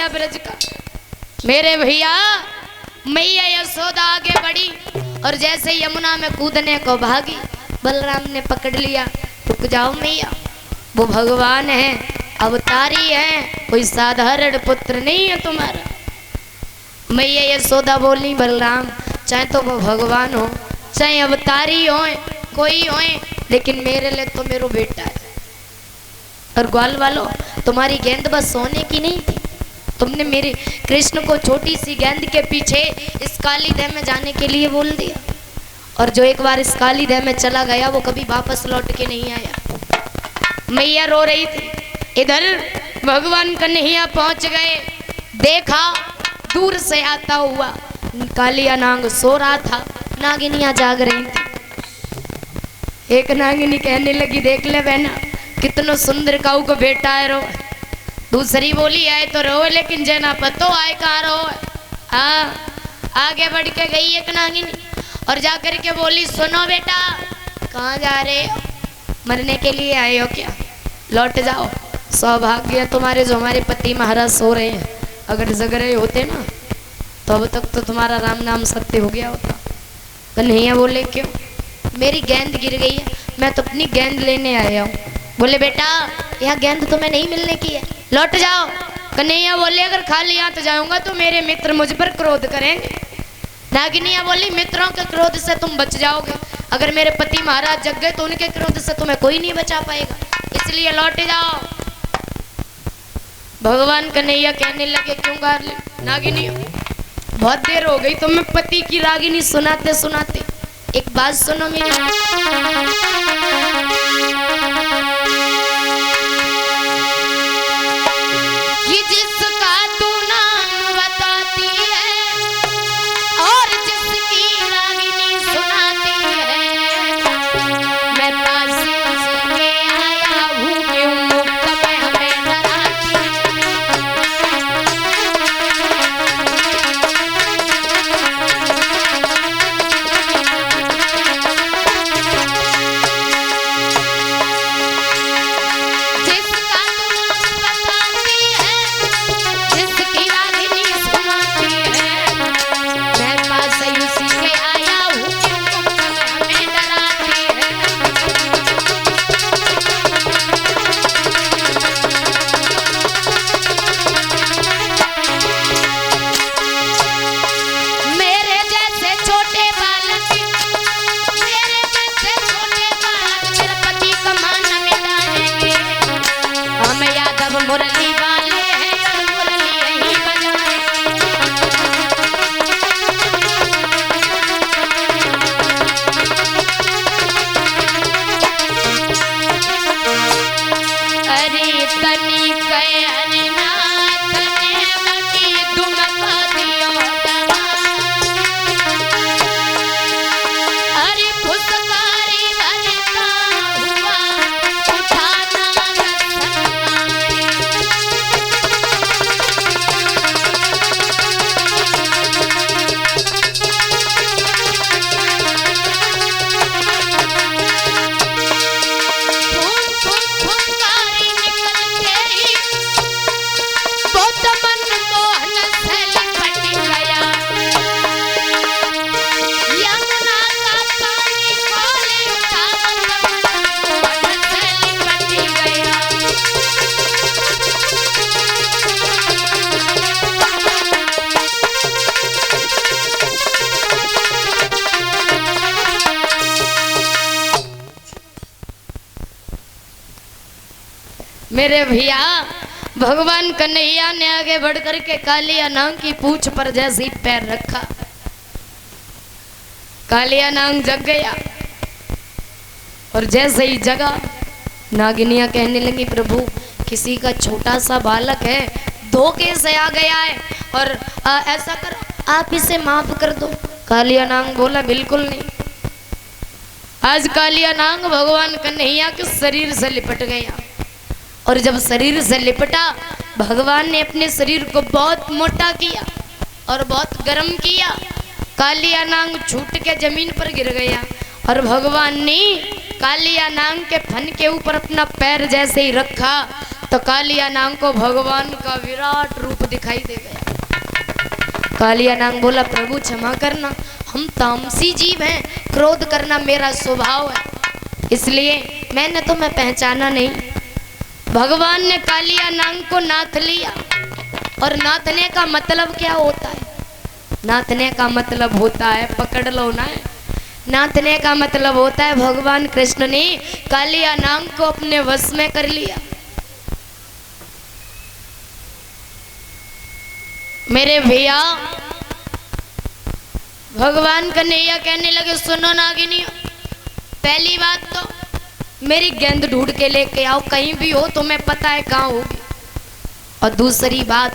ब्रज का। मेरे भैया मैया यशोदा आगे बढ़ी और जैसे यमुना में कूदने को भागी, बलराम ने पकड़ लिया। रुक जाओ मैया, वो भगवान है, अवतारी है, कोई साधारण पुत्र नहीं है तुम्हारा। मैया यशोदा बोली, बलराम चाहे तो वो भगवान हो, चाहे अवतारी हो, कोई हो, लेकिन मेरे लिए तो मेरा बेटा है। और ग्वाल वालों, तुम्हारी गेंद बस सोने की नहीं थी, तुमने मेरे कृष्ण को छोटी सी गेंद के पीछे इस काली दह में जाने के लिए बोल दिया। और जो एक बार इस काली दह में चला गया वो कभी वापस लौट के नहीं आया। मैया रो रही थी। इधर भगवान कन्हैया पहुंच गए। देखा दूर से आता हुआ कालिया नाग सो रहा था, नागिनियां जाग रही थी। एक नागिनी कहने लगी, देख ले बहना कितना सुंदर काऊ को बेटा है रो। दूसरी बोली, आए तो रो लेकिन जना पतो आए कहाँ रो। आगे बढ़ के गई एक नागिनी और जाकर के बोली, सुनो बेटा कहाँ जा रहे हो, मरने के लिए आए हो क्या, लौट जाओ। सौभाग्य तुम्हारे जो हमारे पति महाराज सो रहे हैं, अगर जग रहे होते ना तो अब तक तो तुम्हारा राम नाम सत्य हो गया होता। कन्हैया बोले, क्यों, मेरी गेंद गिर गई है, मैं तो अपनी गेंद लेने आया हूँ। बोले, बेटा यह गेंद तुम्हें नहीं मिलने की है, लौट जाओ। कन्हैया बोले, अगर खाली हाथ जाऊंगा तो मेरे मित्र मुझ पर क्रोध करेंगे। नागिनिया बोली, मित्रों के क्रोध से तुम बच जाओगे, अगर मेरे पति महाराज जग गए तो उनके क्रोध से तुम्हें कोई नहीं बचा पाएगा, इसलिए लौट जाओ। भगवान कन्हैया कहने लगे, क्यों गार ले नागिनी, बहुत देर हो गई तुम्हें पति की रागिनी सुनाते सुनाते, एक बात सुनो मेरी। ये जिसका तू नाम बताती है और जिसकी रागिनी सुनाती है, मैं पास उसके आया हूँ, क्यों मुक्त में हमें डराती है। मुरली वाले हैं और मुरली यही बजाएंगे। अरे तनी कयानी नाथ ने मनी दुमका दियो डरा, अरे फुसकारी बनता हुआ उठाना मेरे भैया। भगवान कन्हैया ने आगे बढ़कर के कालिया नाग की पूंछ पर जैसे ही पैर रखा, कालिया नाग जग गया। और जैसे ही जगा, नागिनियां कहने लगी, प्रभु किसी का छोटा सा बालक है, धोखे से आ गया है, और ऐसा कर आप इसे माफ कर दो। कालिया नाग बोला, बिल्कुल नहीं। आज कालिया नाग भगवान कन्हैया के शरीर से लिपट गया, और जब शरीर से लिपटा, भगवान ने अपने शरीर को बहुत मोटा किया और बहुत गर्म किया। कालिया नाग छूट के जमीन पर गिर गया, और भगवान ने कालिया नाग के फन के ऊपर अपना पैर जैसे ही रखा, तो कालिया नांग को भगवान का विराट रूप दिखाई दे गया। कालिया नांग बोला, प्रभु क्षमा करना, हम तामसी जीव हैं, क्रोध करना मेरा स्वभाव है, इसलिए मैंने तुम्हें पहचाना नहीं। भगवान ने कालिया नांग को नाथ लिया। और नाथने का मतलब क्या होता है? नाथने का मतलब होता है, पकड़ लो ना, नाथने का मतलब होता है भगवान कृष्ण ने कालिया नांग को अपने वश में कर लिया। मेरे भैया, भगवान कन्हैया कहने लगे, सुनो नागिनी, पहली बात तो मेरी गेंद ढूंढ के लेके आओ, कहीं भी हो तुम्हें पता है कहाँ होगी। और दूसरी बात,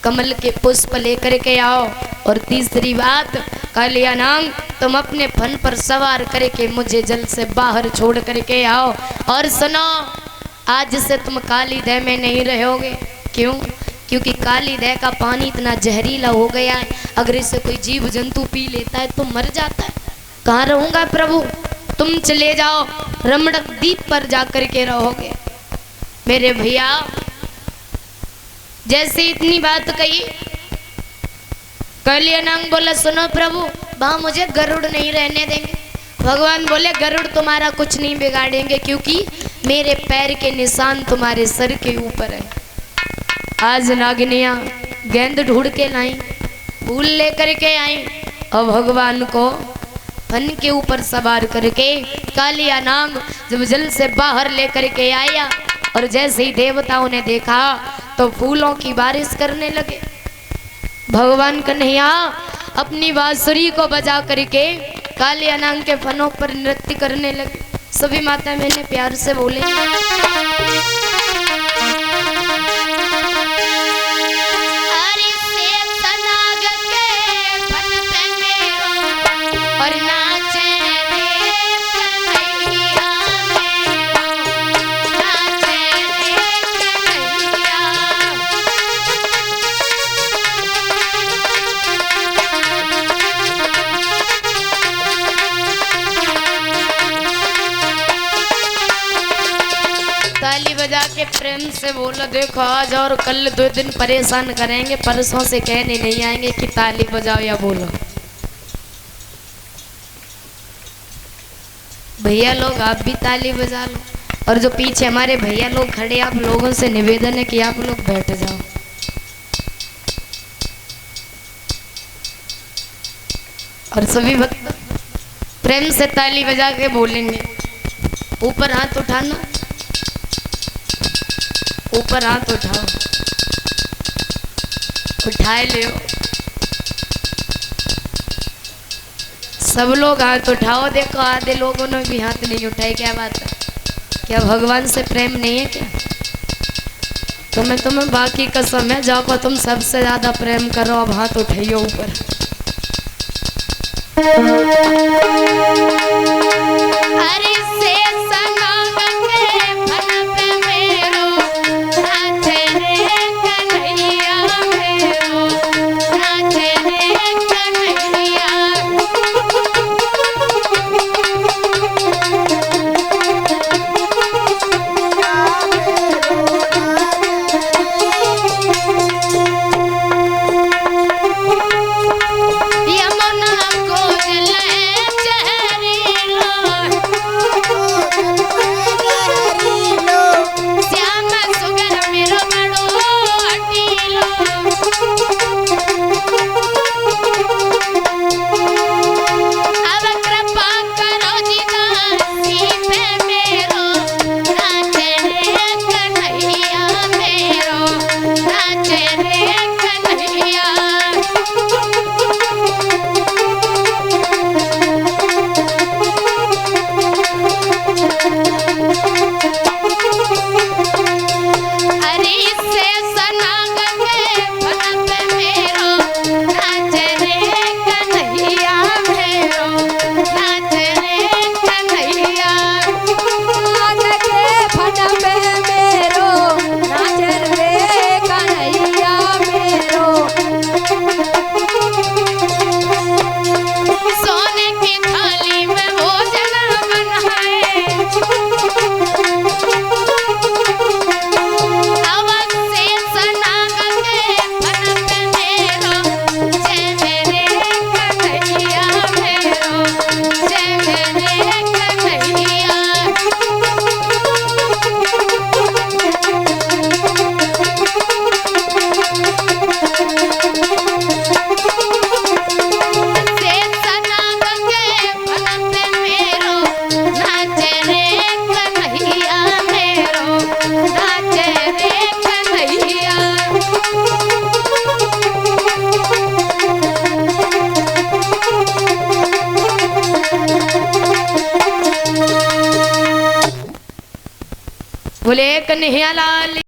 कमल के पुष्प लेकर के आओ। और तीसरी बात, कालिया नांग तुम अपने फन पर सवार करके मुझे जल से बाहर छोड़ करके आओ। और सुनो, आज से तुम काली दह में नहीं रहोगे। क्यों? क्योंकि काली दह का पानी इतना जहरीला हो गया है, अगर इसे कोई जीव जंतु पी लेता है तो मर जाता है। कहाँ रहूँगा प्रभु? तुम चले जाओ, रमणक द्वीप पर जाकर के रहोगे। मेरे भैया, जैसे इतनी बात कही, कालिया नांग बोला, सुनो प्रभु, वहां मुझे गरुड़ नहीं रहने देंगे। भगवान बोले, गरुड़ तुम्हारा कुछ नहीं बिगाड़ेंगे, क्योंकि मेरे पैर के निशान तुम्हारे सर के ऊपर है। आज नागिनियां गेंद ढूंढ के लाई, फूल लेकर के आई, और भगवान को फन के ऊपर सवार करके कालिया नांग जब जल से बाहर लेकर के आया, और जैसे ही देवताओं ने देखा तो फूलों की बारिश करने लगे। भगवान कन्हैया अपनी बांसुरी को बजा करके कालिया नांग के फनों पर नृत्य करने लगे। सभी माता मैंने प्यार से बोले, और नाचे ताली बजा के प्रेम से बोलो, देखो आज और कल 2 दिन परेशान करेंगे, परसों से कहने नहीं आएंगे कि ताली बजाओ या बोलो। भैया लोग आप भी ताली बजा लो, और जो पीछे हमारे भैया लोग खड़े, आप लोगों से निवेदन है कि आप लोग बैठ जाओ। और सभी भक्त प्रेम से ताली बजा के बोलेंगे, ऊपर हाथ उठाना, ऊपर हाथ उठाओ, उठाए ले, सब लोग हाथ उठाओ। देखो आधे लोगों ने भी हाथ नहीं उठाए, क्या बात है? क्या भगवान से प्रेम नहीं है क्या? तुम्हें बाकी कसम है, जाओ तुम सबसे ज्यादा प्रेम करो, अब हाथ उठाइयो ऊपर। अरे से बोले कन्हैया लाल